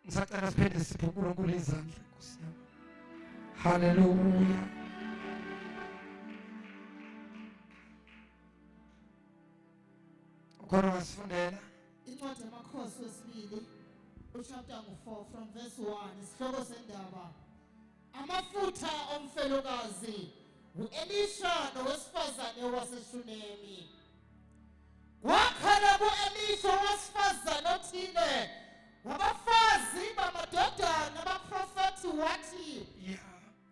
Ngisacela siphinde siphe uNkulunkulu izandla Nkosi yami. Hallelujah. Ukhona ngasifundela Incwadi yamakhosi wesibili uchapter 4 from verse 1 isihloko sendaba amafutha omfelokazi uElisha nowesifazane waseShunemi. Wakhala kuElisha owesifazane othile wabafazi bamadodana abaprofethi wathi,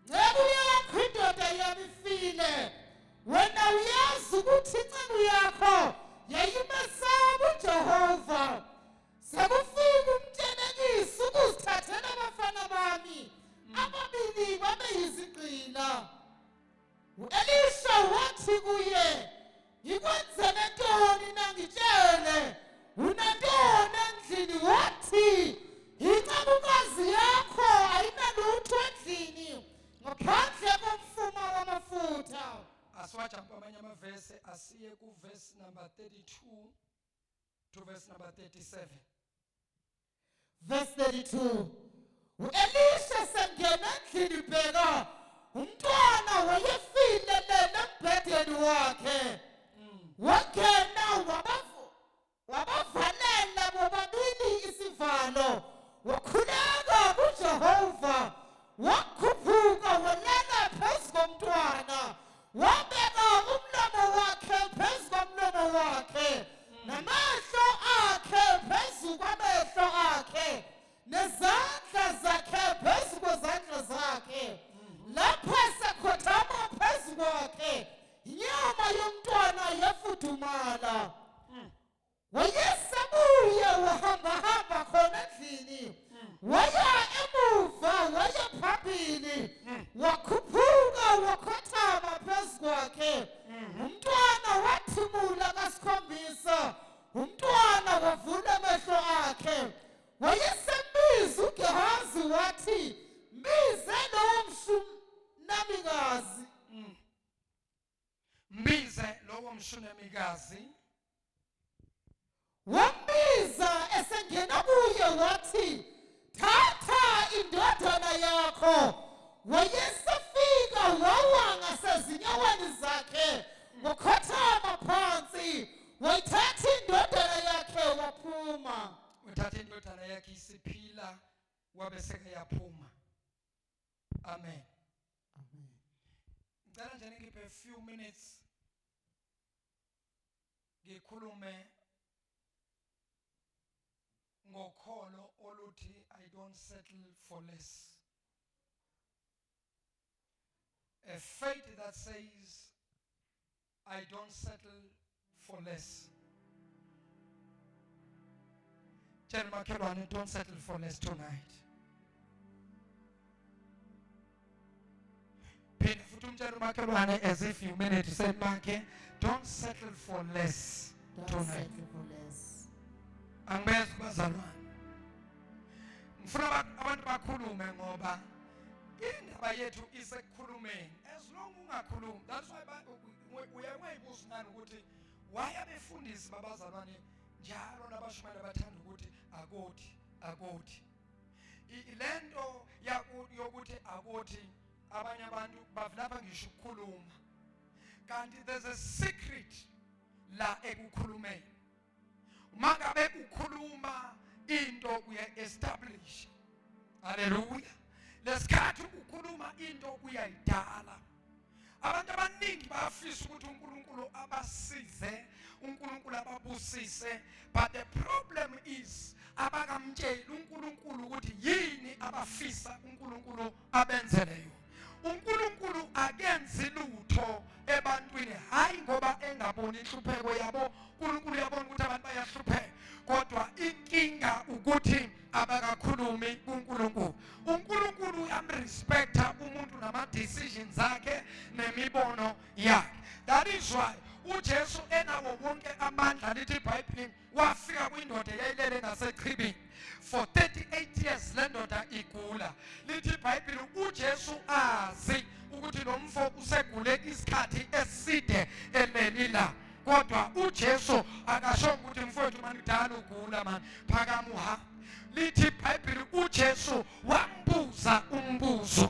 "Nceku yakho indoda yami ifile. Wena uyazi ukuthi inceku yakho yayimesaba uJehova. Sekufika umtshelekiso ukuzithathela abafana bami ababili babe yizigqila." uElisha wathi kuye, "Yikwenzele ntoni na ngitshele? Unantoni endlini?" Wathi, "Incekukazi yakho ayinalutho endlini ngaphandle komfuma wamafutha." asiwajampa amanye amavesi asiye kuverse number 32 to verse number 37. Verse 32. uElisha sengena endlini bheka umntwana wayefile lele embhedeni wakhe. Wangena wabavalela bobabili isivalo. Wakhuleka kuJehova. Wakhuphuka walela phezu komntwana. Wabeka umlomo wakhe phezu komlomo wakhe. Namehlo akhe phezu kwamehlo akhe. Nezandla zakhe phezu kwezandla zakhe. Lapho sekhothama phezu kwakhe inyama yomntwana yafudumala. Wayesebuye wahamba khona endlini. Waya emuva waya phambili. Wakhuphuka wakhothama phezu kwakhe. Umntwana wathimula kasikhombisa. Umntwana wavula amehlo akhe. Wayesembiza uGehazi wathi, "Mbize lowo mshunamikazi." Mbize lowo mshunamikazi. Wambiza esengena kuye wathi, "Thatha indodana yakho." Wayesefika wawa ngasezinyaweni zakhe wakhothama phansi. Wayithatha indodana yakhe waphuma. Uthatha indodana yakhe isiphila wabe sekayaphuma. Amen. Ngicela nje ngiphe a few minutes ngikhulume ngokholo oluthi I don't settle for less. A faith that says I don't settle for less. Tell Makelwane, don't settle for less tonight. Pin futumtshela umakhelwane as if you meant to say Make, don't settle for less tonight. Angibeza bazalwane. Ngifuna abantu bakhulume ngoba indaba yethu isekukhulumeni. As long ungakhulumi, that's why uyayibuza nani ukuthi why abefundisi babazalwane njalo nabashumela bathanda ukuthi akoti. Ilento yokuthi akoti abanye abantu bavulapha ngisho ukukhuluma. Kanti there's a secret la ekukhulumeni. Mangabe ukhuluma into uya-establish. Hallelujah. Lesikhathi ukhuluma into uyayidala. Abantu abaningi bafisa ukuthi uNkulunkulu abasize, uNkulunkulu ababusise, but the problem is abakamtsheli uNkulunkulu ukuthi yini abafisa uNkulunkulu abenzeleyo. uNkulunkulu akenzi lutho ebantwini hayi ngoba engaboni inhlupheko yabo. uNkulunkulu yabona ukuthi abantu bayahlupheka, kodwa inkinga ukuthi abakakhulumi kuNkulunkulu. uNkulunkulu uyamrespecta umuntu nama decisions akhe nemibono yakhe. That is why uJesu enawo wonke amandla lithi iBhayibheli wafika kwindoda eyayilele ngasechibini for 38 years le ndoda igula. Lithi iBhayibheli uJesu azi ukuthi lo mfo usegule isikhathi eside elelila, kodwa uJesu akasho ukuthi mfowethu manje kudala ugula manje phakamuha. lithi iBhayibheli uJesu wambuza umbuzo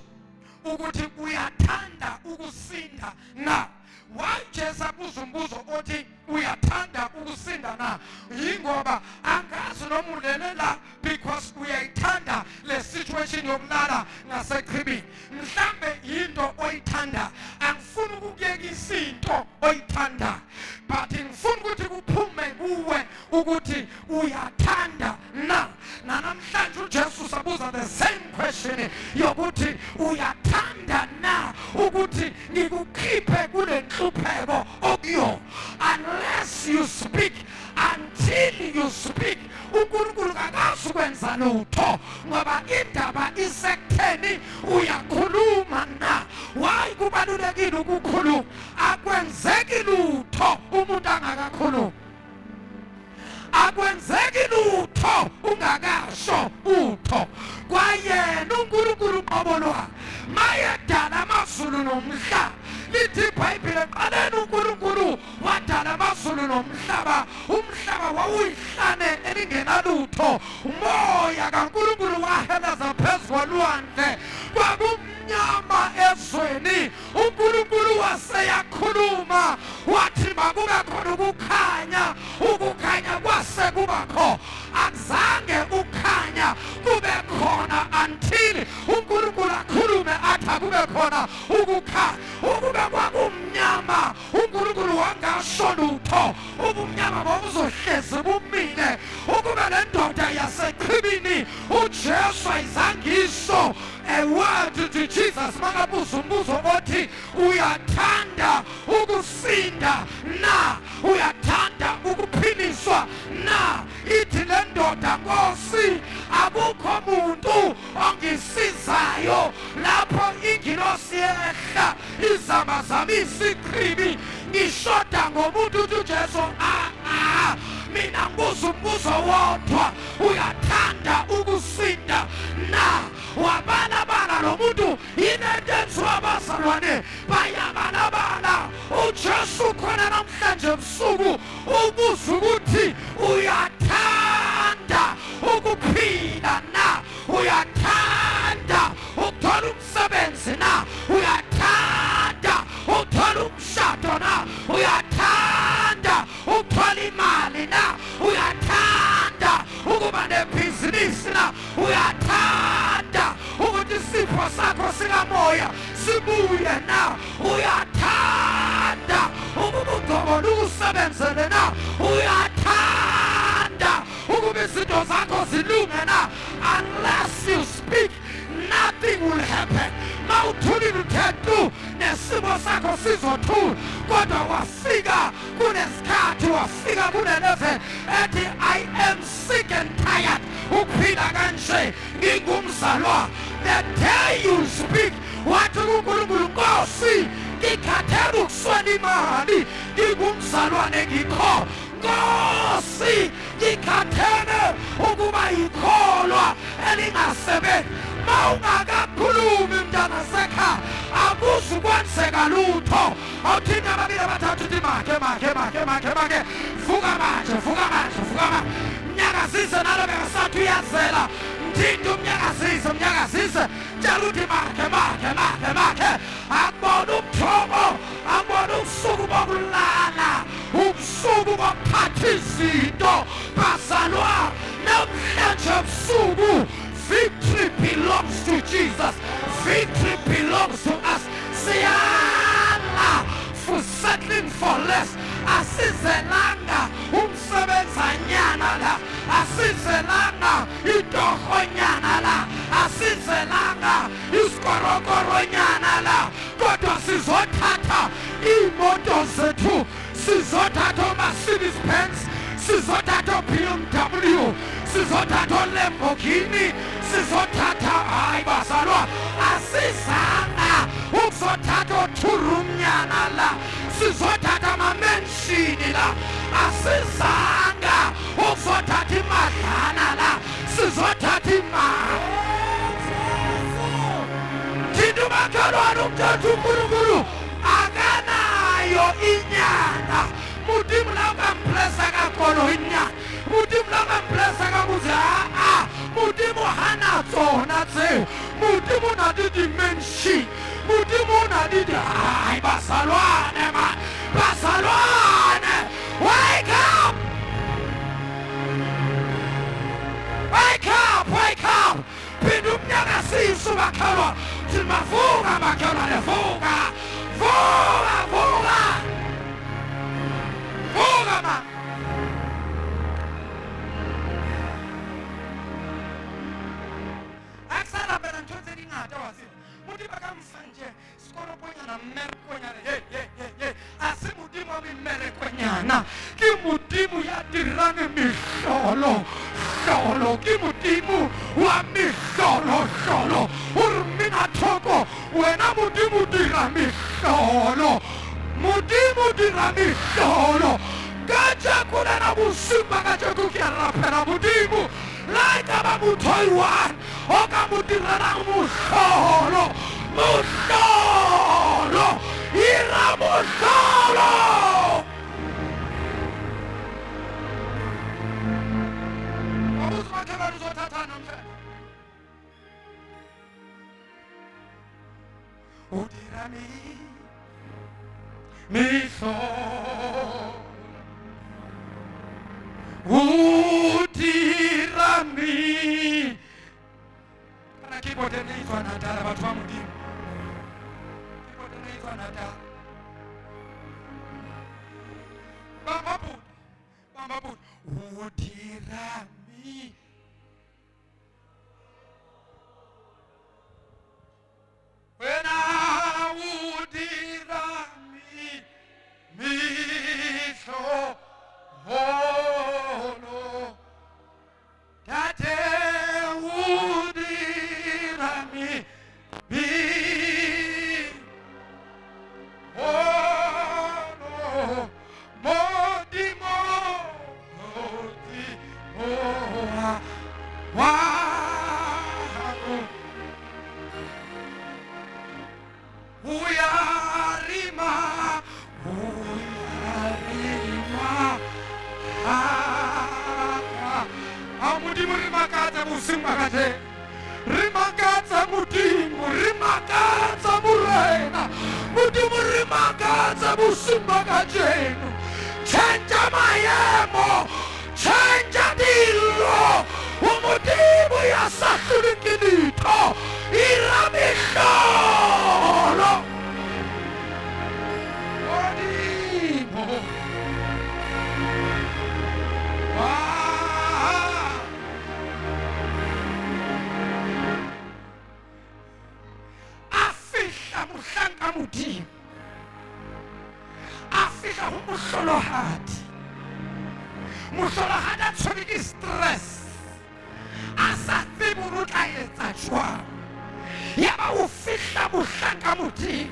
ukuthi uyathanda ukusinda na? Why Jesu abuza umbuzo othi uyathanda ukusinda na? Yingoba angazi noma ulelela because uyayithanda le situation yokulala ngaseqhibini. Mhlambe into oyithanda, angifuni ukuyekisa into oyithanda, but ngifuna ukuthi kuphume kuwe ukuthi uyathanda na. Namhlanje uJesu sabuza the same question yokuthi uyathanda na ukuthi ngikukhiphe kule nhlupheko okuyo. Unless you speak, until you speak, uNkulunkulu akakazi ukwenza lutho ngoba indaba isekutheni uyakhuluma na. Why kubalulekile ukukhuluma? Akwenzeki lutho umuntu angakakhulumi. Akwenzeki lutho ungakasho utho. Kwayena uNkulunkulu qobolwa mayedala amazulu nomhlaba. Lithi iBhayibheli eqaleni uNkulunkulu wadala amazulu nomhlaba. Umhlaba wawuyihlane elingenalutho. Umoya kaNkulunkulu waheleza phezu kolwandle. Kwakumnyama ezweni. uNkulunkulu waseyakhuluma wathi makube khona ukukhanya. Ukukhanya kwase kubakho. Akuzange ukhanya kube khona until uNkulunkulu akhulume athi akube khona ukukhanya. Ukube kwakumnyama uNkulunkulu wangasho lutho. Ubumnyama bobuzohlezi bumile. Ukube le ndoda yaseqhibini uJesu ayizangisho a word to Jesus makabuza umbuzo othi uyathanda ukusinda na? Uyathanda ukuphiliswa na? Ithi le ndoda, Nkosi, akukho muntu ongisizayo lapho ingilosi yehla izamazamisa iqhibi. Ngishoda ngomuntu uJesu. Mina ngibuza umbuzo wodwa, uyathanda ukusinda na? Wabalabala lo muntu yinento enziwa abazalwane bayabalabala. uJesu khona namhlanje ebusuku ubuza ukuthi uyathanda ukuphila na? Uyathanda ukuthola umsebenzi na? Uyathanda ukuthola umshado na? Uyathanda ukuthola imali na? Uyathanda ukuba nebhizinisi na? Uyathanda ukuthi isipho sakho sikamoya sibuye na? Uyathanda ukuba ugqobo ukusebenzele na? Uyathanda ukuba izinto zakho zilunge na? Unless you speak, nothing will happen. Mawuthulile uthethu nesimo sakho sizothula. Kodwa wafika kunesikhathi, wafika kunelevel ethi I am sick and tired ukuphila kanje ngingumzalwa. The day you speak, wathi uNkulunkulu, Nkosi, ngikhathele ukuswela imali ngingumzalwane ngikho. Nkosi, ngikhathele ukuba yikholwa elingasebenzi. Mawungakakhulumi mntana sekhaya akuzukwenzeka lutho. Awuthini ababili abathathu uthi make. Vuka manje. Mnyakazise nalo bengasathi uyazela. Mthinde umnyakazise. Tshela uthi make. Akubona ubuthobo, akubona ubusuku bokulala, ubusuku bokuphatha izinto. Bazalwa namhlanje ebusuku, victory belongs to Jesus. Victory belongs to us. Siyala for settling for less. Asizelanga umsebenzanyana la. Asizelanga idohonyana la. Asizelanga iskorokoronyana la. Kodwa sizothatha imoto zethu. Sizothatha Mercedes Benz. Sizothatha BMW. Sizothatha Lamborghini. Sizothatha hayi bazalwa. Asizanga ukuzothatha uthurumnyana la. Sizothatha amamenshini la. Asizanga ukuzothatha imadlana la. Sizothatha imali. Thina makhalwane umthetho uNkulunkulu akanayo inyanga. Mutimla kamplesa kakolo inyanga. Mutimla kamplesa kakuthi dithi hayi bazalwane man, bazalwane, wake up, wake up, wake up. Phinda umnyakasise bakhalwa, thi mavuka bakhalwane, vuka, vuka, vuka, vuka man. Akusala phela ntho tse dingata wa tseba. Modimo ka mfanje sekoroponyana mmerekonyana ye ase modimo wa mmerekonyana ke modimo ya dirang mehlolo hlolo ke modimo wa mehlolo hlolo o re mmina thoko wena modimo dira mehlolo modimo dira mehlolo ka jakuna na bosumba ka jaku ke rapela modimo la ka ba motho one o ka mo dirang mohlolo mohlolo ira mohlolo abuzi makhelwane uzothathana mfana udira mehlolo udira kana keyboard eneizwa nadala bathu ba modimo keyboard eneizwa nadala bamba buda udira wena udira mehlolo tate udira mehlolo modimo wako uyarima modimo re makatsa bosima ka je re makatsa modimo re makatsa morena modimo re makatsa bosima ka jeno change maemo change dilo o modimo ya sa hlole ke ditho ira mehlolo modimo mohlanka modimo a fihla ho mohlolohadi mohlolohadi a tshwere ke stress a sa tsebe hore o tla etsa jwang yaba o fihla mohlanka modimo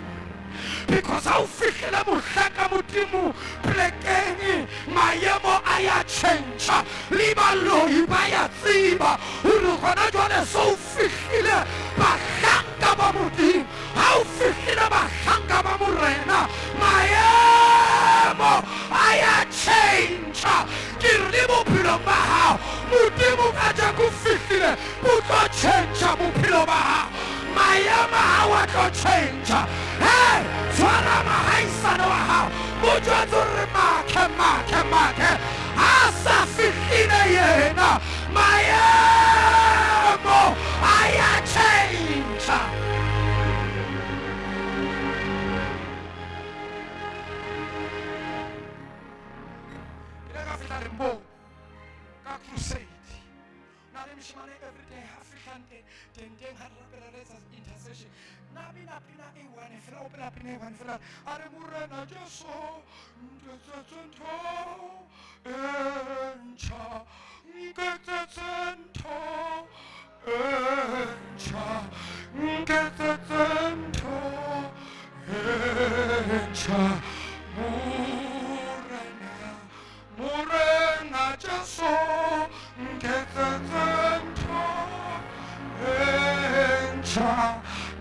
because ha o fihlile mohlanka modimo plekeng maemo a ya tjhentjha le baloi ba ya tseba hore gona jwale se o fihlile bahlanka ba modimo ha o fihlile bahlanka ba morena maemo a ya tjhentjha ke re le bophelo ba hao modimo ka ja go fihlile bo tlo tjhentjha bophelo ba hao maemo a wa tlo tjhentjha tshwara mohaisane wa hao mo jwetse re make a sa fihlile yena maemo a ya tjhentjha ile ka fihla Limpopo ka crusade na le mshimane everyday ha fihla teng ha rapela letsa intercession na pina e1 fela o pela pina e1 fela are morena Jesu ntsetsetso encha nketsetso encha nketsetso encha morena Jesu nketsetso encha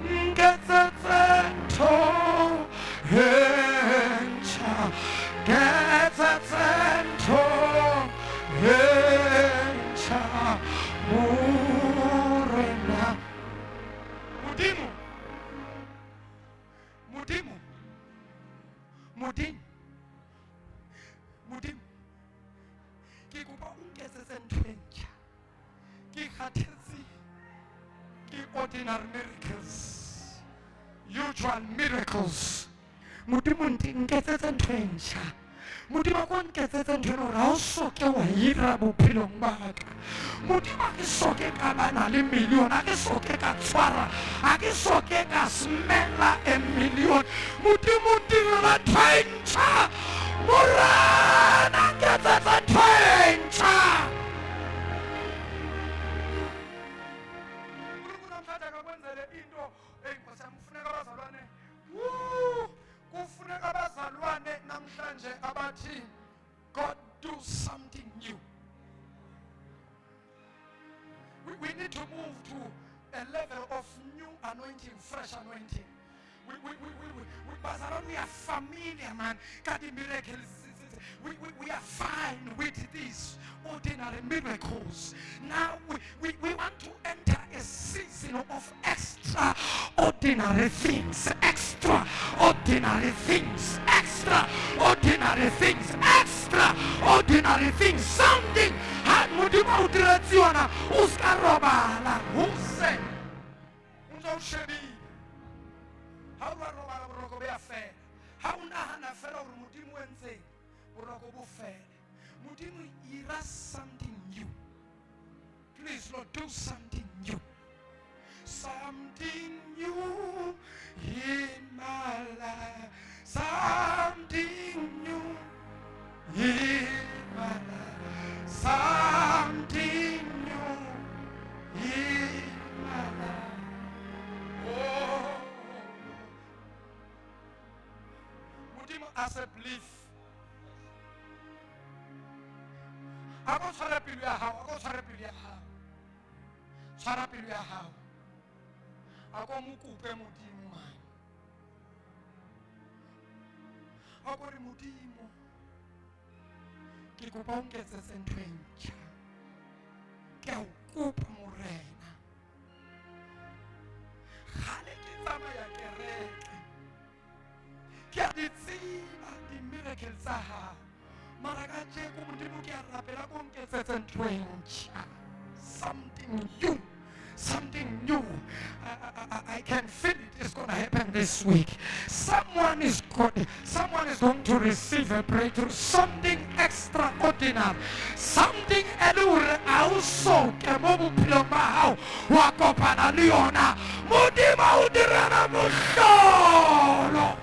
nketsetso encha nketsetso encha morena modimo Ki khathetse ki ordinary miracles, usual miracles. Modimo nketsetse ntho e ntjha. Modimo ko nketsetse ntho eno ra o soke wa ira bophelong ba ka. Modimo a ke soke ka bana le million, a ke soke ka tshwara, a ke soke ka smella a million. Modimo ntirela ntho e ntjha, Morena nketsetse ntho e ntjha. Namhlanje akakwenzele into Nkosi yami, kufuneka abazalwane kufuneka abazalwane namhlanje abathi God do something new. We need to move to a level of new anointing, fresh anointing. Bazalwane, we are familiar, man. God, the miracles. We are fine with these ordinary miracles. Now we want to enter a season of extraordinary things, extraordinary things, extraordinary things, extraordinary things. Something had Modimo udiretiona uskarobala use. Unzo shebi. How do I roba boroko be affair? How unahana fela uri Modimo enze boroko bo fela. Modimo ira something new. Please, Lord, do something new. Something new in my life. Something new in my life. Something new in my life. Oh, Modimo as a belief. Ako tshwara pelo ya hao, ako tshwara pelo ya hao. Tshwara pelo ya hao. Ako mo kope Modimo man. Ako re Modimo, ke kopa o nketsetse ntho e ntjha. Ke a o kopa Morena. Gale ke tsamaya kereke, ke a di tseba di-miracle tsa hao. Mara kajeko Modimo ke a rapela ko nketsetse ntho e ntjha. Something new. Something new. I can feel it is going to happen this week. Someone is going to receive a breakthrough. Something extraordinary. Something elure also kemobu pilomao wakopana liona. Modimo udirana musholo.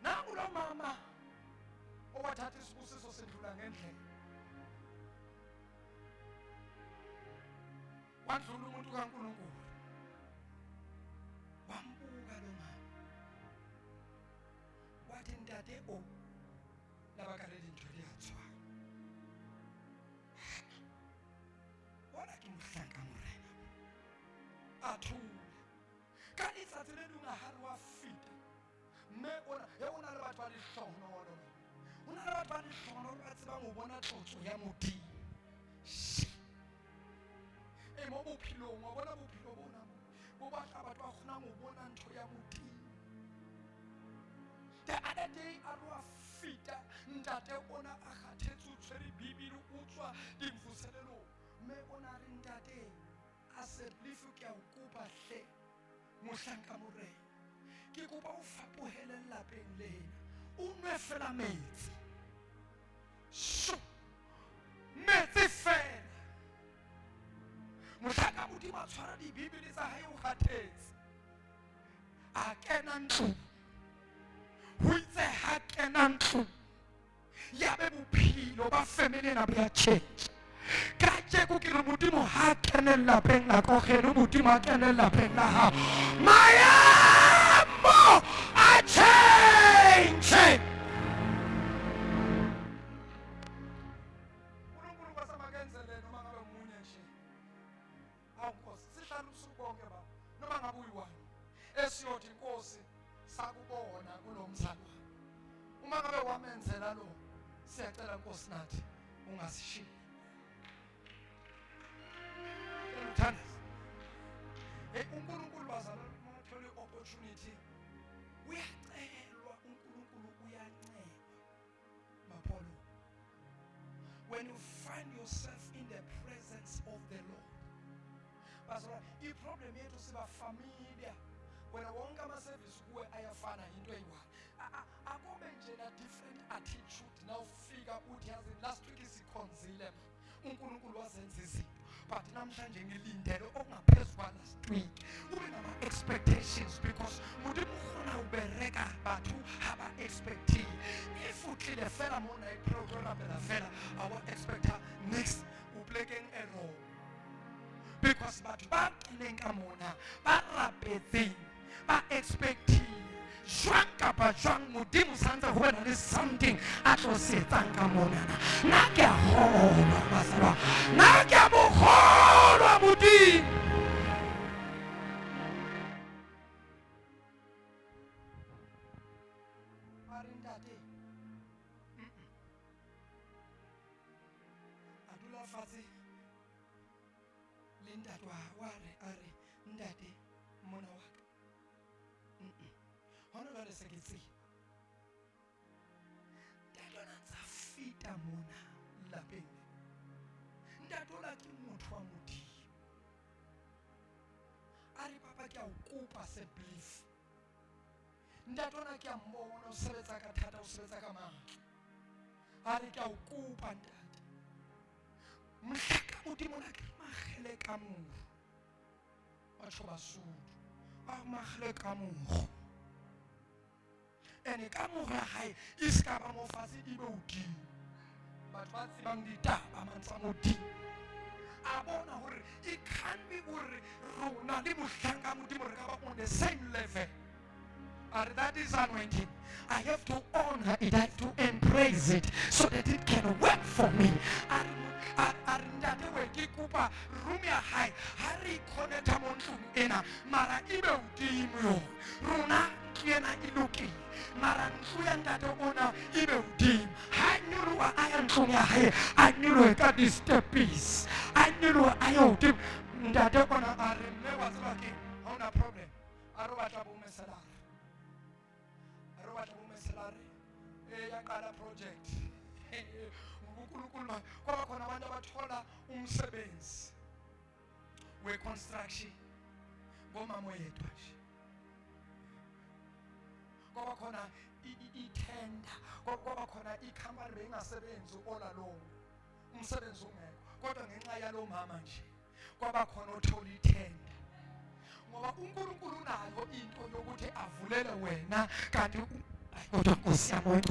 Nangulo mama owathatha isibusiso sendlula ngendlela. Wadlula umuntu kaNkulunkulu. Wambuka lo mama. Wathi ntate o laba ka le dintho di a tshwana. Wona ke mohlanka Morena. A thula. Ka letsatsi le lunga ha re wa fita. Mme ona le batho ba lehlohonolo. Ona le batho ba lehlohonolo ba tsebang ho bona tlotso ya Modimo. Mo bophelong wa bona bophelo bona bo batla batho ba kgonang ho bona ntho ya Modimo. The other day a re wa fita ntate ona a kgathetse o tshwere Bibele o tswa dimvuselelong. Mme ona re ntate a se believe ke a o kopa hle mohlanka Morena. Ke kopa o fapohele lapeng lena. O nwe fela metsi. Metsi fela. Mohlanka Modimo a tshwara dibibele tsa hae o kgathetse. A kena ntlong. Ho itse ha kena ntlong. Ya be bophelo ba family ena bo ya change. Kajeko ke re Modimo ha kene lapeng la kogelo, Modimo ha kene lapeng la hao. Maemo a change. Esiyothi Nkosi sakubona kulomzalwa. Uma ngabe wamenzela lo, siyacela Nkosi nathi ungasishiyi. Uthanda. uNkulunkulu bazalwane mathole opportunity. Uyacelwa uNkulunkulu yourself in the presence of the Lord. Pastor, i-problem yethu siba familiar. Wena wonke ama-service kuwe ayafana into eyi-one. Akube nje na different attitude nawufika uthi yazi last week sikhonzile uNkulunkulu wazenza izinto but namhlanje ngilindele okungaphezu kwa last week. Ube nama-expectations because mudimu khona ubereka batho aba-expectile. If utlile fela mona i-program la fela awa-expecta next uplekeng error because batho ba keneng ka mona ba rapetseng ba expectile jwang kapa jwang modimo santse ho na le something a tlo se etsang ka monana. Nna ke a kgolwa basaba, nna ke a mo kgolwa modimo. A re ntate a dula fatshe le ntate wa re a re ntate mona wa ka hona jwale se ke tseba ntate ona ntse a feta mona lapeng. Ntate ola ke motho wa modimo. A re papa ke a o kopa se belief. Ntate ona ke a mmona o sebetsa ka thata, o sebetsa ka matla. A re ke a o kopa ntate. Mhlaka modimo na ke magele ka moro. Batho ba Basotho ba magele ka moro. Ene ka mora hae e ska ba mo fatshe e be hodimo. Batho ba tsebang ditaba mantsa modimo a bona hore it can be hore rona le mohlanga modimo re ka ba on the same level. That is anointing. I have to honor it, I have to embrace it so that it can work for me. Ntate we ke kupa room ya hae ha re connecta mo ntlong ena mara e be hodimo yo rona ke ena e lokile mara ntlo ya ntate ona e be hodimo. Ha nyoloha a ya ntlong ya hae a nyolohe ka di-steppies a nyolohe a ye hodimo. Ntate ona a re mme wa tseba ke ha ona problem a re batla bo mesalari a re batla bo mesalari ya qala project uNkulunkulu kwaba khona abantu abathola umsebenzi we-construction ngomama oyedwa nje. Kwaba khona i-tender, kwaba khona ikhampani beyingasebenzi ola lowo umsebenzi ungekho kodwa ngenxa yalo mama nje kwaba khona othola i-tender. Ngoba uNkulunkulu unayo into yokuthi avulele wena kanti kodwa Nkosi yami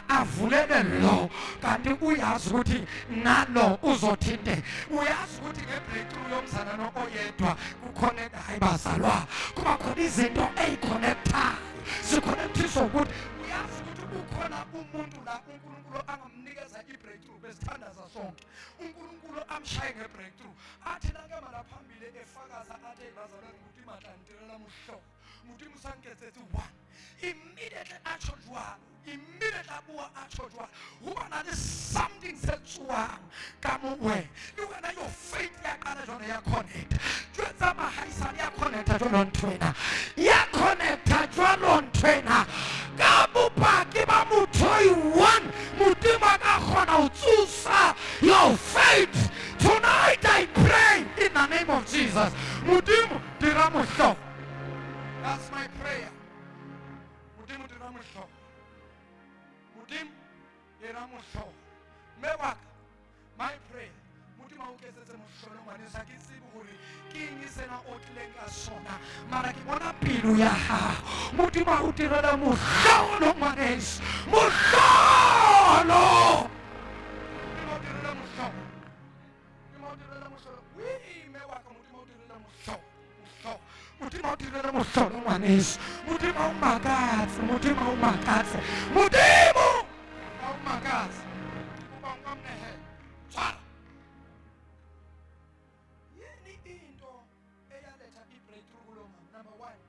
avulele lo kanti uyazi ukuthi nalo uzothinte. Uyazi ukuthi ngebreakthrough yomzalwane oyedwa kuconnect hayi bazalwa kuba khona izinto eyiconnectayo ziconnectiswa ukuthi uyazi ukuthi ukhona umuntu la uNkulunkulu angamnikeza ibreakthrough besithandaza sonke. uNkulunkulu amshaye ngebreakthrough athi nakama la phambili efakaza athi bazalwane ukuthi matlantirela muhlobo modimo sanketsetse one immediately atsho jwalo immediately abuwa atsho jwalo ho bana le something se tswang ka mo wena le wena your faith ya qala jona ya connect jwetsa mahaisane ya connecta jona ntwena ya connecta jwalo ntwena ka bopaki ba motho one modimo ka kgona ho tsusa your faith tonight. I pray in the name of Jesus modimo dira mohlo. That's my prayer. Mudimu dira mohlo. Mudimu dira mohlo. Mewaka. My prayer. Mudimu uketsetse mohlo ngwane sa ke tsebe hore ke eng sena o tleng ka sona mara ke bona pelo ya gago. Mudimu o direla mohlo lo ngwaneso. Mohlo. Mudimu direla mohlo. Mudimu direla mohlo. Wi mewaka mudimu direla mohlo. Mudimu direla mohlo lo ngwaneso. Mudimu o makatse, mudimu o makatse. Mudimu o makatse. Kuba ngamnehe. Tsara. Yeni into eyaletha ibreakthrough kulo mama. Number one,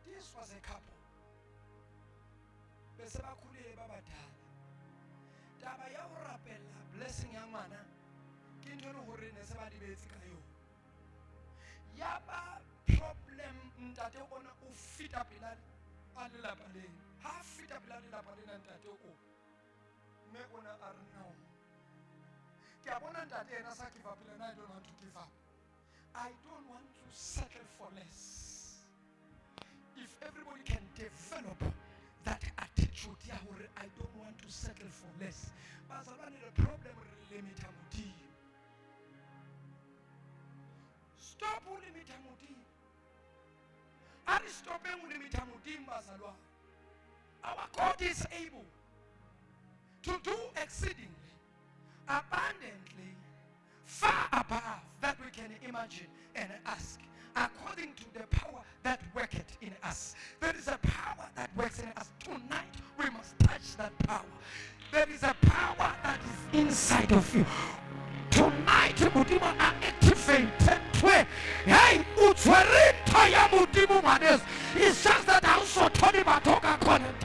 this was a couple. Bese bakhulile babadala. Taba ya ho rapella blessing ya ngwana ke ntho le hore ne se ba dibetse ka yona. Yaba problem ntate ona o fita pela a lelapa lena ha fita pela lelapa lena ntate o mme ona a re no Kiabona ntate yena sa give up and I don't want to give up. I don't want to settle for less. If everybody can develop that attitude, I don't want to settle for less. But the problem limit amudi. Stop limit amudi. Are stopping limit amudi bazalwa. Our God is able to do exceedingly, abundantly, far above that we can imagine and ask, according to the power that worketh in us. There is a power that works in us. Tonight we must touch that power. There is a power that is inside of you. Tonight Mudima are activated. Hey, it's just that I also told him about talking content.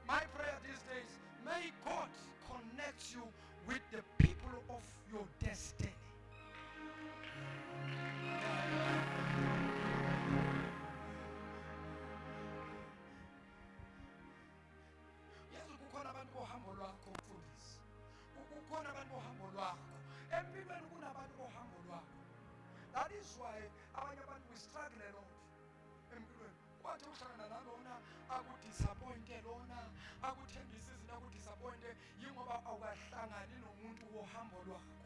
My prayer these days, may God connect you with the people of your destiny. Yes, kukhona abantu bohambo lwakho mfundisi. Kukhona abantu bohambo lwakho. Empilweni kunabantu bohambo lwakho. That is why abanye abantu we struggle a lot. Empilweni kwathi uhlangana nalona akudisappointe lona akuthembisa izinto akudisappointe yingoba awukahlangani nomuntu wohambo lwakho.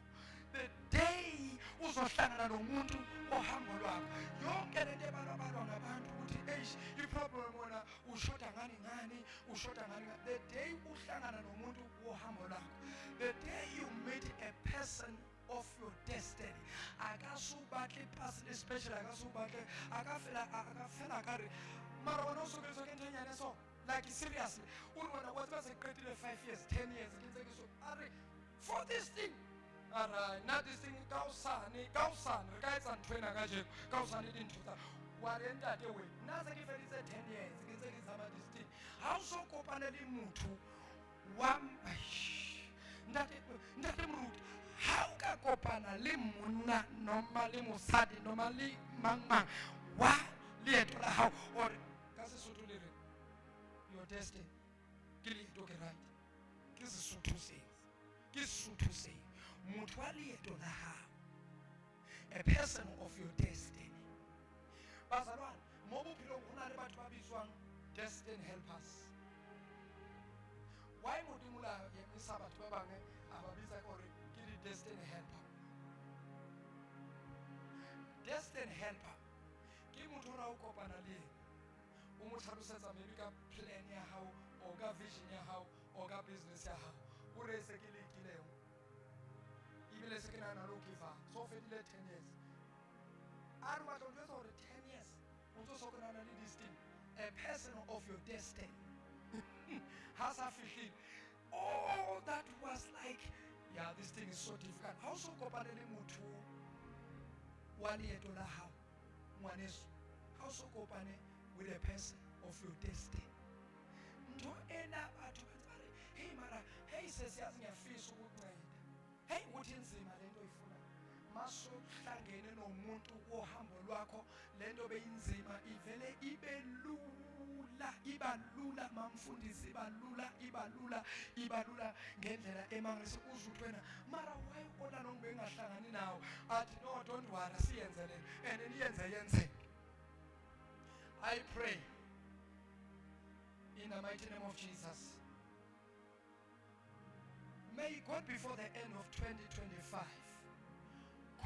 The day uzohlangana nomuntu wohambo lwakho yonke lento ebalwabalwa ngabantu ukuthi iproblem wona ushoda ngani ushoda ngani. The day uhlangana nomuntu wohambo lwakho, the day you meet a person of your destiny, akasubahle person especially akafela kare mara wona usukezo kentenyane so like seriously urwana kwathi baseqedile 5 years 10 years kinsekiso are for this thing ara not this thing kausani rekaitsa ntwena kanje kausani dinthuta warentate we naze kifelise 10 years kinsekisa ma this thing how so kopana le muthu wa ndate mruti how ka kopana le monna noma le mosadi noma le mangmang wa leeto la hao or ka Sesotho le re your destiny ke leeto ke right ke Sesotho se motho wa leeto la hao, a person of your destiny. Bazalwane mo bophelong go na le batho ba bitswang destiny helpers. Why modimo la emisa batho ba bangwe a ba bitsa gore ke di destiny helper? Destiny helper ke motho ra o kopana le o mo tlhalosetsa maybe ka plan ya hao o ka vision ya hao o ka business ya hao o re se ke le kileo ibile se ke na lo kifa so fedile 10 years a re batla go gore 10 years o tlo so kana le this thing, a person of your destiny has a feeling all that was like yeah this thing is so difficult. How so kopane le motho wa leeto la hao ngwaneso, how so kopane with a person of your destiny. Nto ena batho ba re hey mara hey sesiyazi ngiyafisa ukunceda, hey uthi inzima lento ifuna maso hlangene nomuntu wohambo lwakho lento beyinzima ivele ibe iba lula mamfundisi iba lula ngendlela emangisi uzuthwena mara why ona nonke engahlangani nawo athi no don't worry siyenze lento and niyenze. I pray in the mighty name of Jesus, may God before the end of 2025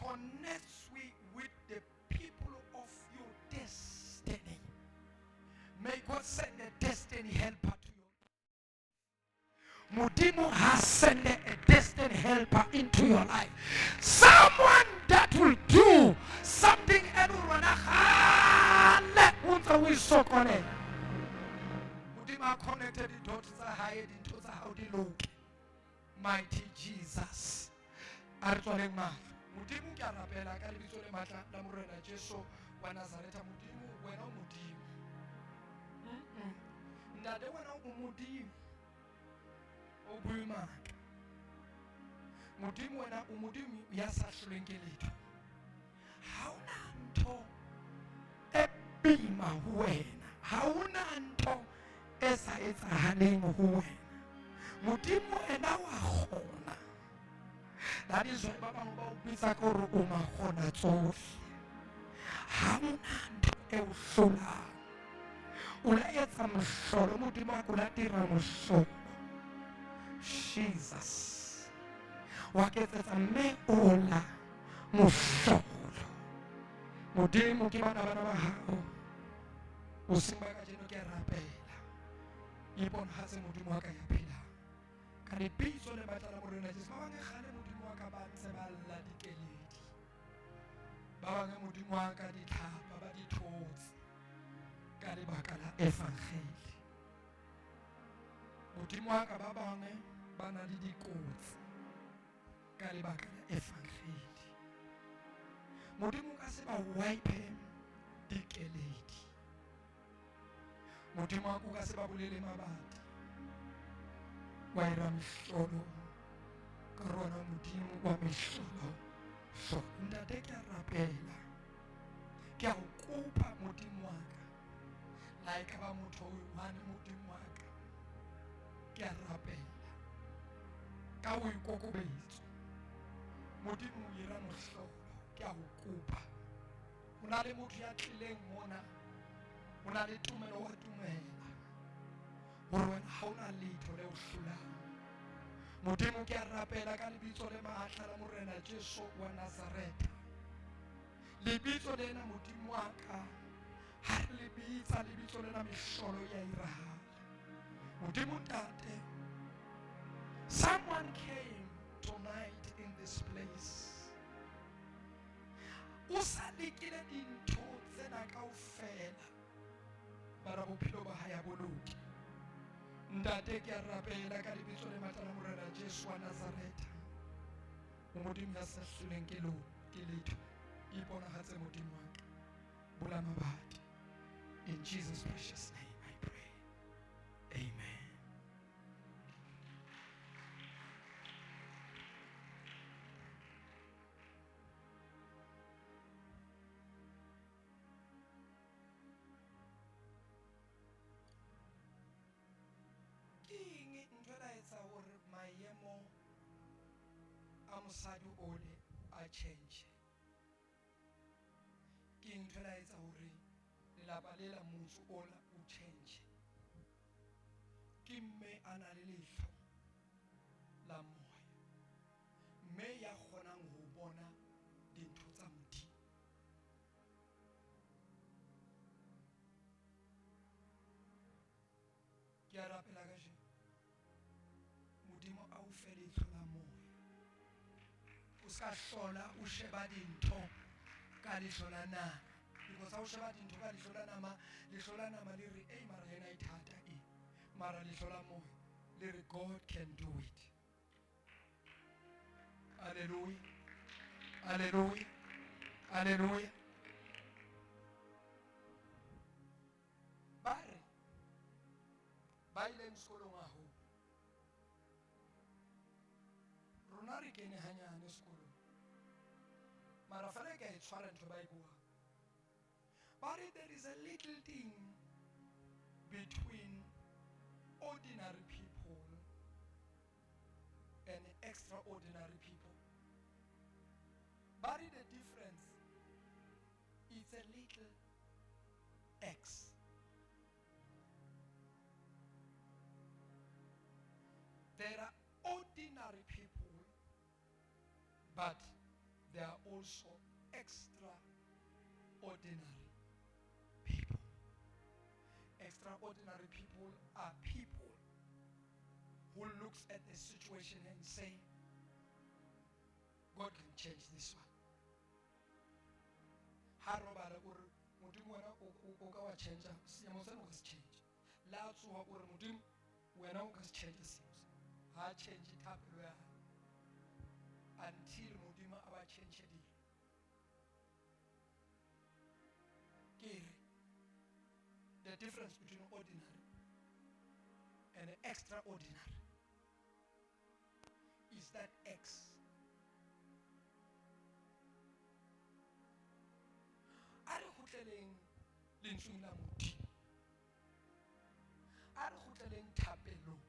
connect with the people of your destiny. May God send a destiny helper to you. Mudimo has sent a destiny helper into your life. Someone that will do something Mudimo connected the dots into the house. Mighty Jesus. Artoleng ma. Mudimo ke rapela ka lebitso le matla la morena Jesu wa Nazareta. Mudimo wena o modimo. Ndade wena o modimo. O buima. Mudimo wena o modimo ya sa hloleng ke letho. Hauna nto ebima wena. Hauna nto esa etsahaleng ho wena. Modimo ena wa kgona. That is why ba bang ba o bitsa ka hore o makgona tsohle. Ha hona ntho e o hlolang. O la etsa mohlolo, Modimo wa ko la dira mohlolo. Jesus. Wa ke etsetsa mme Ola mohlolo. Modimo ke bana ba hao. O seng ba ka jeno ke rapela. Iponahatse Modimo wa ka ya phelang. Ka lebitso le batla la Morena Jesu. Ba bang kgale Modimo wa ka ba ntse ba lla dikeledi. Ba bang Modimo wa ka ditlhapa ba di thotse ka lebaka la evangeli. Modimo wa ka ba bang ba na le dikotsi ka lebaka la evangeli. Modimo ka se ba wipe dikeledi. Modimo wa ka se ba bolele mabati. Wa ira mehlolo ka rona Modimo wa mehlolo. So ntate ke a rapela. Ke a o kopa Modimo wa ka. La e ka ba motho o one Modimo wa ka. Ke a rapela. Ka o ikokobetso. Modimo o ira mohlolo. Ke a o kopa. Ho na le motho ya tlileng mona. Ho na le tumelo wa dumela. Hore wena ha o na letho le o hlolang. Modimo ke a rapela ka lebitso le matla la Morena Jesu wa Nazareta. Lebitso lena Modimo wa ka. Ha re lebitsa lebitso lena mehlolo ya irahala. Modimo ntate. Someone came tonight in this place. O sa lekile dintho tsena kaofela. Bara bophelo ba hae a boloke. Ntate ke a rapela ka lebitso le matla la Morena Jesu wa Nazareta. O Modimo ya sa hloleng ke letho. Iponahatse Modimo wa ka. Bula mabati. In Jesus' precious name I pray. Amen. Maemo a mosadi ole a change. Ke ntho la etsa hore lelapa le la motho ola o change. Ke mme a na le leihlo la moya. Mme ya kgonang ho bona dintho tsa Modimo. Ke a rapela ka jeno. Modimo a o fe leihlo la moya. O ska hlola o sheba dintho ka leihlo la nama. Because ha o sheba dintho ka leihlo la nama le re ei mara yena e thata e. Mara leihlo la moya le re God can do it. Hallelujah. Hallelujah. Hallelujah. Bare ba ile sekolong haholo. Rona re kene hanyane sekolong. Mara fela ke a e tshwara ntho ba e buang. But there is a little thing between ordinary people and extraordinary people. But the difference is a little X. There are ordinary people, but there are also extraordinary people. Extraordinary people are people who looks at the situation and say, God can change this one. Harobala uri Modimo wena o ka wa change seemo sena o ka se change. La tsoha uri Modimo wena o ka se change seemo. Ha change thapelo ya until Modimo a ba change dilo. The difference between ordinary and extraordinary is that X. Are khutleleng lentsweng la Modimo. Are khutleleng thapelong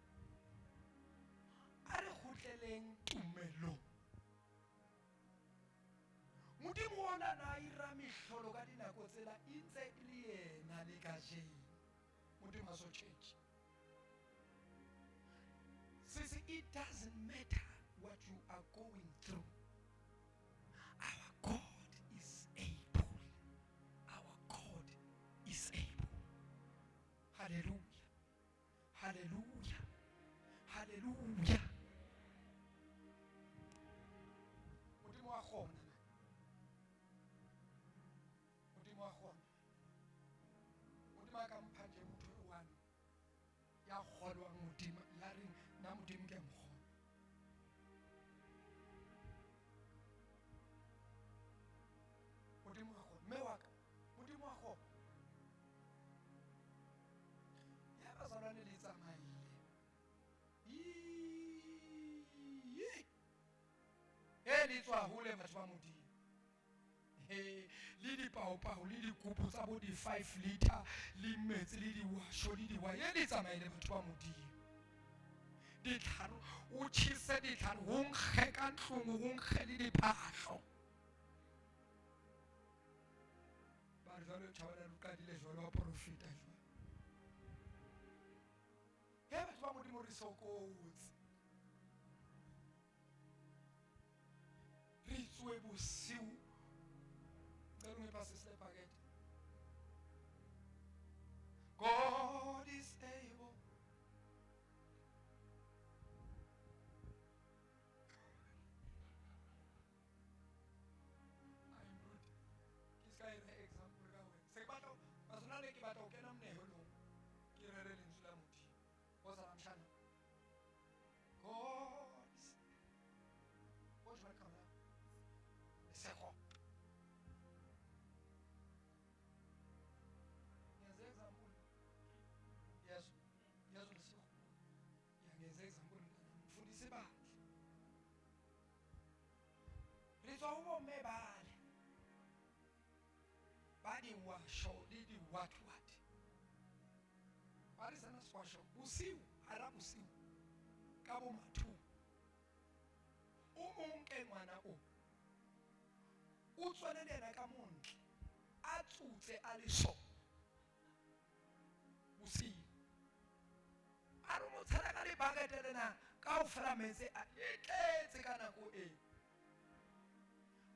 a re kgutleleng tumelong. Modimo ona na ira mehlolo ka dinako tsela itse le yena le kajeno. Modimo a so change. Says it doesn't matter what you are going through. Our God is able. Our God is able. Hallelujah. Hallelujah. Hallelujah. Modimo wa khona. Modimo wa khona. Modimo a ka mpha nje motho o one ya kgolwang Modimo ya reng na Modimo ke mkgona. Modimo wa khona. Mme wa ka Modimo wa khona. Ya bazalwane le tsamaile. Le tswa hole batho ba Modimo. Le dipaopao le dikopo tsa bo di 5 liter le metsi le diwasho le diwa le tsamaile batho ba Modimo. Ditlharo o tshise ditlharo ho nkge ka ntlong ho nkge le diphahlo. Ba re jwale tjhabela lokadile jwale wa profita jwale. Batho ba Modimo re sokotse. Re tswe bosiu. God is able. I'm good. This guy is an example. Se batho basona le ke batho ke na mnehelo. Ke re re lentswe la Modimo. Ho sa mshana. God is what you come now. Seko. Yes, lesigo. Ngeze example mfundisi bahle. Letswa ho bomme bale. Ba di washo le di what. Ba re sana swasho bosiu ara bosiu ka bo mathu. O monke ngwana o. O tswele lena ka montle. A tsutse a le so. Bosiu a re mo tshela ka le bakete lena ka o fela metse a tletse ka nako e.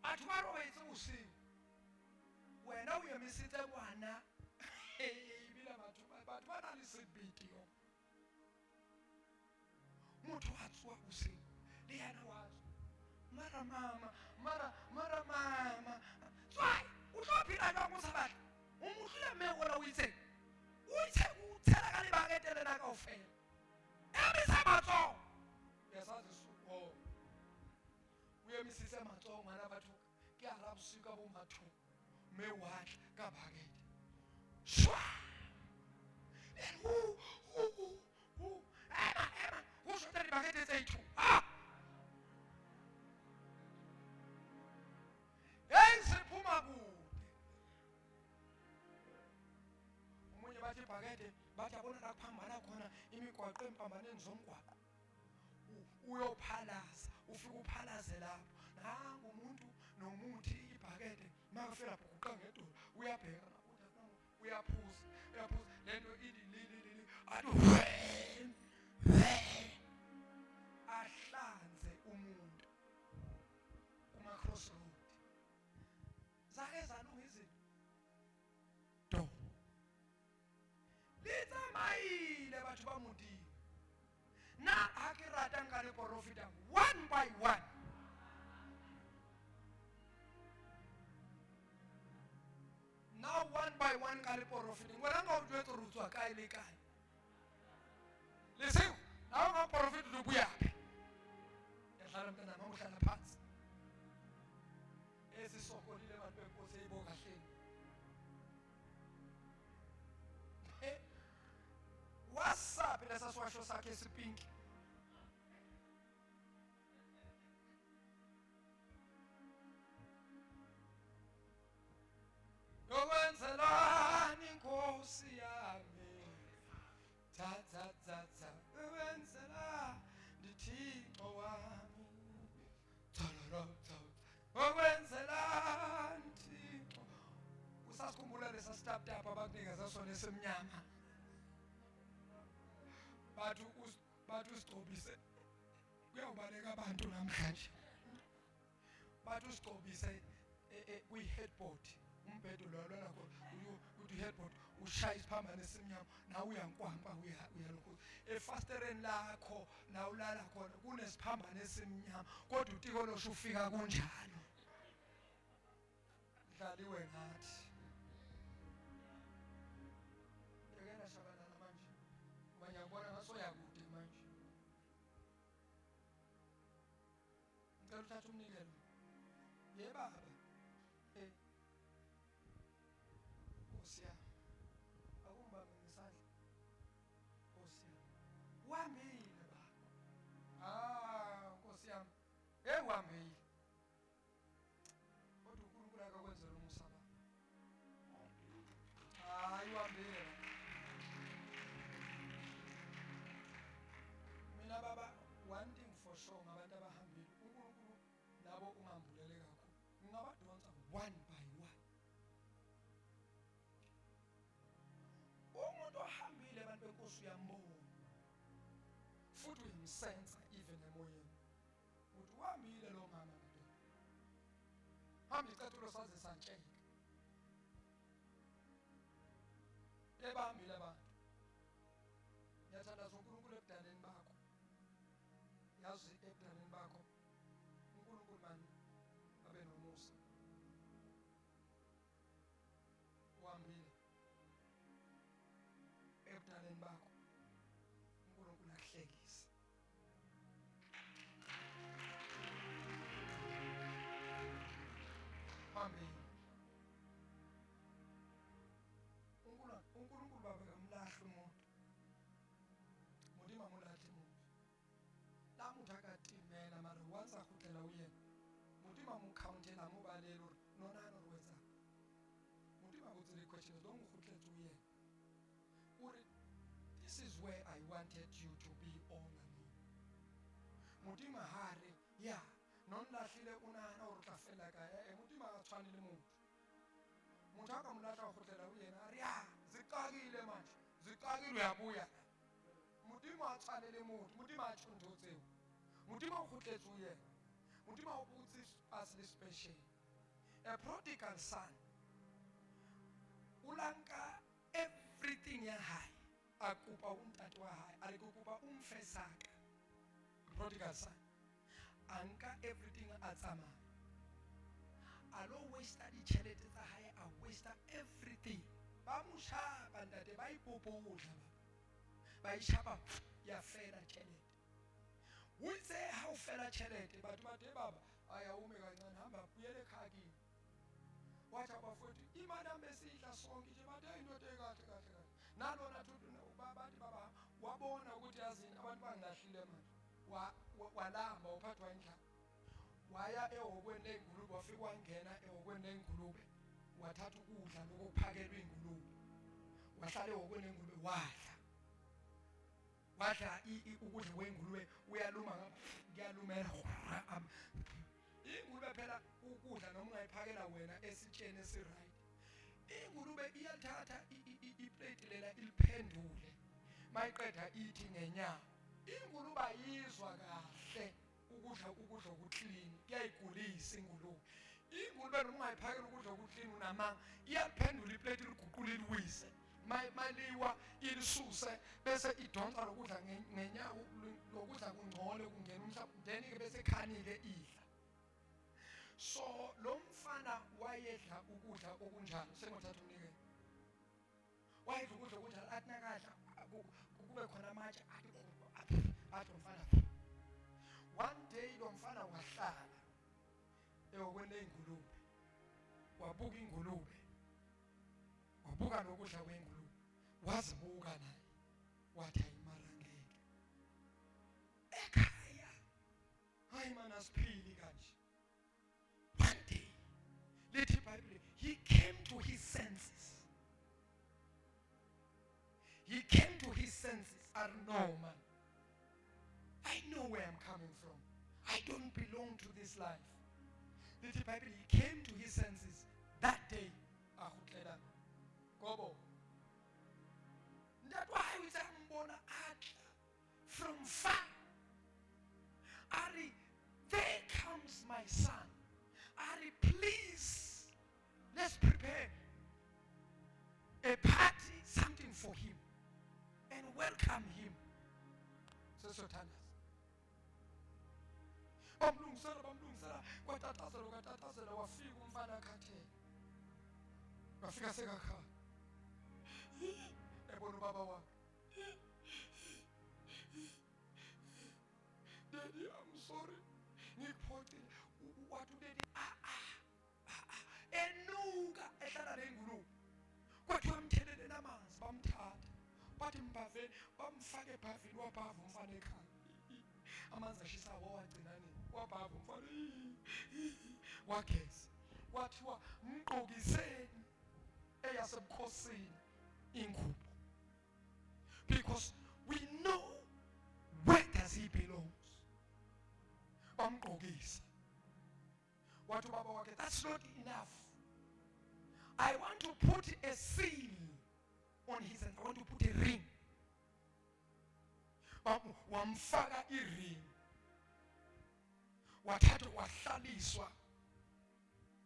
Batho ba robetse bosiu. Wena o emisitse bwana. Bila batho ba na le sebete yo. Motho a tswa bosiu le yana wa tswa. Mara mama. Tswa o tlo phela jwa mo sabata. O motlile mme gola o itse. O itse o tshela ka le bakete lena ka o fela. Emisa matso. Yes, as is oh. We emisitse matso ngwana batho ke ara bosiu ka bo matho. Me what ka bagete. Shwa. And who Emma, who should the bagete say to? Yense phuma kude. Umunye bathi bagete bathi abona la kuphambana khona imigwaqo empambaneni zomgwaqo. Uyophalaza, ufika uphalaze lapho. Nangu umuntu nomuthi ibhakede makafika lapho kuqa ngedolo uyabheka uyaphuza lento ili athi ahlanze umuntu kuma crossroad. Zake zalunga izinto. Do. Litsamayile batho ba Modimo. Na ha ke rata nka le profita one by one. Now one by one ka le profita. Ngwana nga o jwetsa re tswa kae le kae. Lesego, na nga profita do buya. Ya hlala mntana mama uhlala phansi. Esisokolile batho benkosi eyiboka hleni. WhatsApp lesa swasho sakhe esipinki. Yokwenzelani Nkosi yami. Ta lapha abakunikeza sona esemnyama bathi usigcobise kuyawubaleka abantu namhlanje bathi usigcobise kwi-headboard umbhedo lo lona uthi headboard ushaya isiphambano esimnyama nawe uyankwampa uyalokhu efastereni lakho la ulala khona kunesiphambano esimnyama kodwa utiko losho ufika kunjalo dlaliwe ngathi yekena shabalala manje ngoba ngiyabona ngasoyakude manje ngicela uthathe umnikelo ye baba Nkosi yami akungibambe ngesandla Nkosi yami wambile baba Nkosi yami wambile kodwa uNkulunkulu akakwenzela umusa baba wambile mina baba one thing for sure ngabantu abahambile uNkulunkulu labo ungambulele kakhulu ngingabadonsa one by one umuntu ohambile abantu benkosi uyambona futhi uyimsensa even emoyeni uthi uhambile lo mama madoda hamba icathulo saze santsheka ebahambile abantu ngiyathandaza uNkulunkulu ebudaleni bakho yazi ebudaleni bakho uNkulunkulu mani abe nomusa uhambile ebudaleni bakho uNkulunkulu akuhlekise hambile uNkulunkulu baba kamlahla umuntu modima molahla umuntu la muntu akatimela mara once agutlela uyena modima mo countela mo balelo nona no rwetsa modima go tsele question don't go gutletse uyena uri this is where I wanted you to be all along modima hare ya non lahlile unana o tla fela ka modima ga tshwane le motho motho aka molahla go gutlela uyena a re ya zikakile manje zikakile uyabuya modimo a tshwane le motho modimo a tshontshotseo modimo o gutletse uyena modimo o botse as le special a prodigal son ulanka everything ya hae a kopa untate wa hae a re kopa umfesaka prodigal son anka everything a tsamaya a lo waste ditšhelete tsa hae a waste everything ba mo shapa ntate ba ipopodla ba ishapa ya fela tšhelete o itse ha o fela tšhelete batho ba te baba aya ume kancane hamba buyele ekhaya wathi abafuthi imali amesihla sonke nje bathe indoda ekahle kahle kahle nalona thuthi bathi baba wabona ukuthi yazini abantu bangilahlile manje walamba uphathwa indlala waya ehokweni lengulube wafika wangena ehokweni lengulube wathatha ukudla lokuphakelwa ingulube wahlala ehokweni lengulube wadla ukudla kwengulube uyaluma kuyalumela ingulube phela ukudla noma ungayiphakela wena esitsheni esiright ingulube iyathatha iplate lela iliphendule mayiqeda ithi ngenyawo ingulube ayizwa kahle ukudla okuclean kuyayigulisa ingulube noma ungayiphakela ukudla okuclean unamanga iyaphendula iplate iliguqula iliwise maliwa ilisuse bese idonsa lokudla ngenyawo lokudla kungcole kungena umhlaba then ke bese khanike idla so lo mfana wayedla ukudla okunjalo sengothatha umnikelo wayedla ukudla okunjalo athi nakadla kube khona amatshe athi umfana one day lo mfana wahlala ehokweni lengulube wabuka ingulube wabuka lokudla kwengulube wazibuka naye wathi ayimarangeke ekhaya hayi mana siphili kanje one day lithi iBhayibheli he came to his senses I know man I know where I'm coming from I don't belong to this life lithi iBhayibheli he came to his senses that day agutlela ngobo that's why we say ngibona atla from far ari there comes my son ari please let's prepare a party something for him and welcome him sesothandazana bamlungisela kwatatazela wafika umfana akhathele wafika sekakhaya ebona ubaba wakhe Daddy I'm sorry ngikuphoxile wathi udaddy enuka ehlala nengulube kwathi wamthelele namanzi bamthatha bathi mbaveni bamfake ebhavini wabhava umfana ekhaya amanzi ashisa wawagcina nini wabhava umfana wageza kwathiwa mgqokiseni eyasebukhosini ingubo because we know where does he belongs bamgqokisa wathi baba wakhe that's not enough I want to put a seal on his hand. I want to put a ring. Wamfaka iring. Wathatha wahlaliswa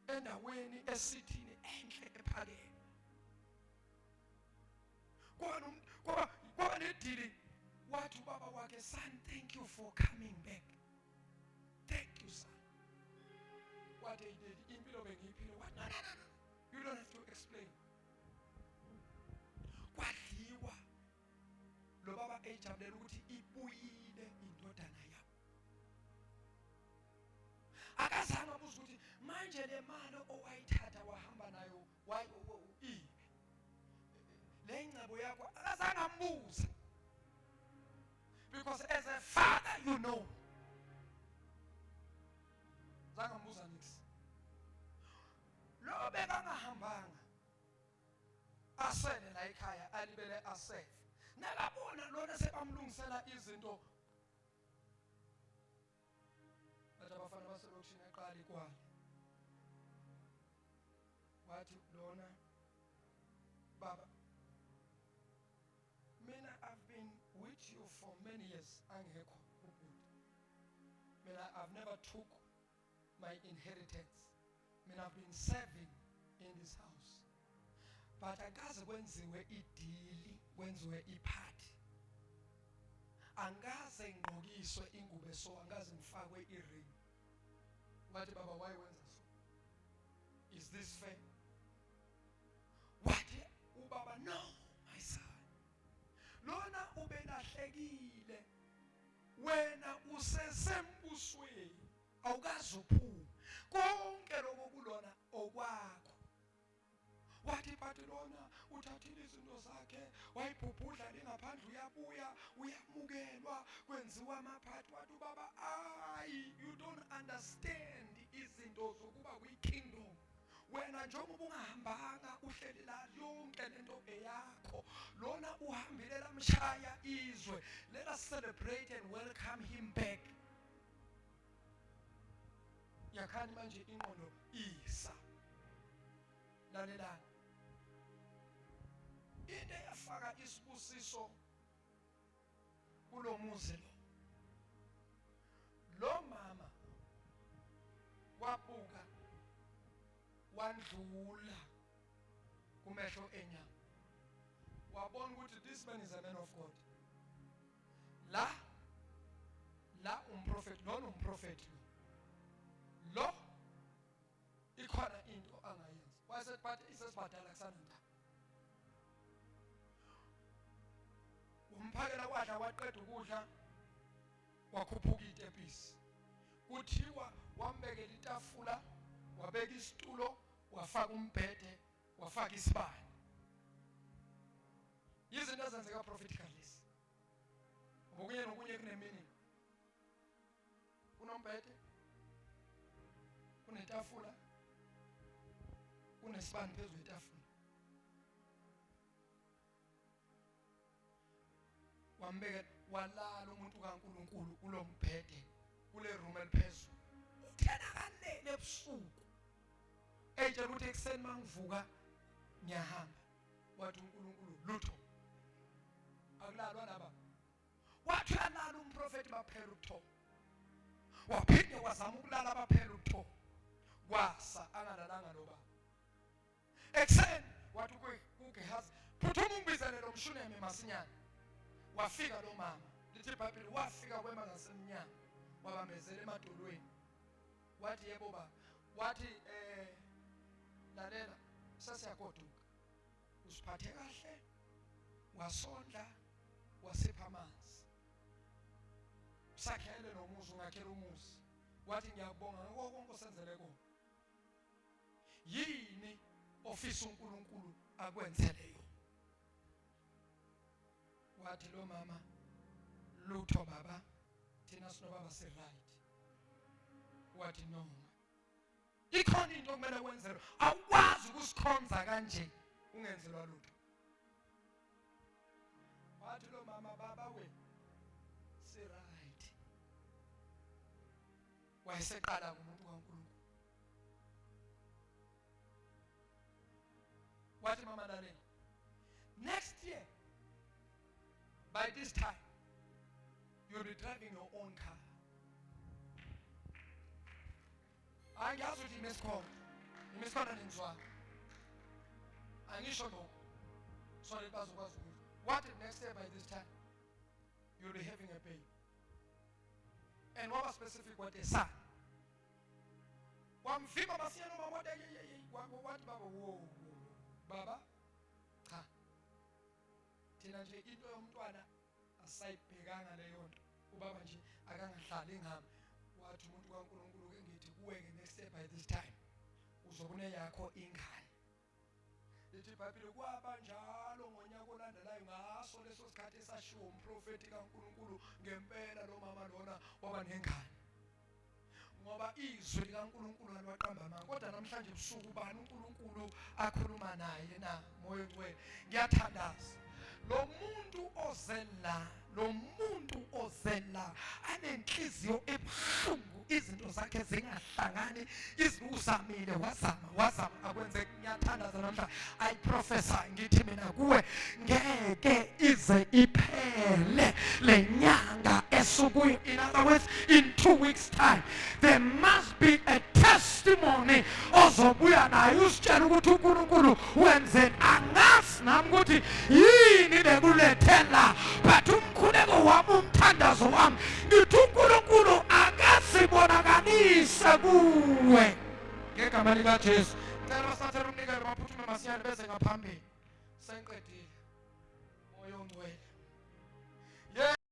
endaweni esithini enhle ephakeme. Kwaba nedili wathi baba wakhe son thank you for coming back. Thank you son. What they did impilo bengiphile what no you don't have to explain. Kwadliwa lo baba ejabulela ukuthi ibuyile indodana yabo. Akazange abuze ukuthi manje le mali owayithatha wahamba nayo ipi. Le ngcebo yakho akazange ambuze. Because as a father you know. Zange ambuza nix. Lo bekangahambanga asele la ekhaya alibele asafe nakabona lona sebamlungisela izinto bathi abafana baselokishini eqala ikwali wathi lona baba mina I've been with you for many years angekho ubhuti mina I've never took my inheritance mina I've been serving in this house but akaze kwenziwe idili kwenziwe iphathi angaze ngqokiswe ingubo so angaze ngifakwe iring wathi baba why wenza so is this fair wathi ubaba no my son lona ubelahlekile wena usesembusweni awukazi uphuma konke lokho kulona okwakho wathi bathi lona uthathile izinto zakhe wayibhubhudla lengaphandle uyabuya uyamukelwa kwenziwa amaphathi wathi baba you don't understand izinto zokuba kwi-kingdom wena njengoba ungahambanga uhleli la yonke lento eyakho lona uhambile lamshaya izwe let us celebrate and welcome him back yakhani manje ingqondo isa lalelana into yafaka isibusiso kulomuzi lo mama wabuka wandlula kumehlo enyama wabona ukuthi this man is a man of God la umprofeti lona umprofeti lo ikhona into angayenza wayesethi but isesibhadala kusananda umphakela kwadla waqeda ukudla wakhuphuka itepisi kuthiwa wambekela itafula wabeka isitulo wafaka umbhede wafaka isibane izinto ezenzeka prophetically ngokunye nokunye kunemini kunombhede kunetafula kunesibane phezulu kwetafula wambeka walala umuntu kaNkuluNkulu kulombhede kule room eliphezulu uthena kalele ebusuku etshela ukuthi ekseni mangivuka ngiyahamba wathi uNkulunkulu lutho akulalwa naba wathi alala umprofeti baphela ukutho waphinde wazama ukulala baphela ukutho kwasa angalalanga noba ekseni wathi uGehazi phuthuma ungibizele lo mshuneme masinyane wafika lo mama lithi iBhayibheli wafika kwema ngasemnyango wabambezela emadolweni wathi yebo baba wathi lalela sasiyagoduka usiphathe kahle wasondla wasipha amanzi sakhele nomuzi ungakhela umuzi wathi ngiyakubonga ngakho konke osenzele kona yini ofisa uNkulunkulu akwenzeleyo wathi lo mama lutho baba thina sinobaba si right wathi no ikhona into kumele wenzelwe awukwazi ukusikhonza kanje ungenzelwa lutho wathi lo mama baba we si right wayeseqala kumuntu kaNkulunkulu wathi mama lalela next year by this time you'll be driving your own car angiyazi ukuthi imisikhona nenzwa angisho lokho sorry bazokwazi ukuthi what if next year by this time you'll be having a baby and what was specific what a son wamvimba masiyana mama wathi baba wo baba cha thina nje into yomntwana asayibhekanga leyo nto ubaba nje akangahlali ngami wathi umuntu kaNkulunkulu ke ngithi kuweke next step by this time uzobone yakho ingane lithi iBhayibheli kwaba njalo ngonyaka olandelayo ngaso leso sikhathi esashiwo umprofeti kaNkulunkulu ngempela lo mama lona waba nengane ngoba izwi likaNkulunkulu alwaqamba amanga kodwa namhlanje ebusuku bani uNkulunkulu akhuluma naye na moya ongcwele ngiyathandaza lo muntu ozela anenhliziyo ebuhlungu izinto zakhe zingahlangani izuzamile wazama akwenze ngiyathandaza namhlanje I prophesy ngithi mina kuwe ngeke ize iphele lenyanga esukuyo in other words in 2 weeks time there must be a testimony ozobuya nayo usitshela ukuthi uNkulunkulu wenze angazi nami ukuthi yini bekulethela but umkhuleko wami umthandazo wami ngithi uNkulunkulu akasibonakalise kuwe ngegama likaJesu ngicela basathe umnikelo baphuthume masiyane beze ngaphambili senqedile moya ongcwele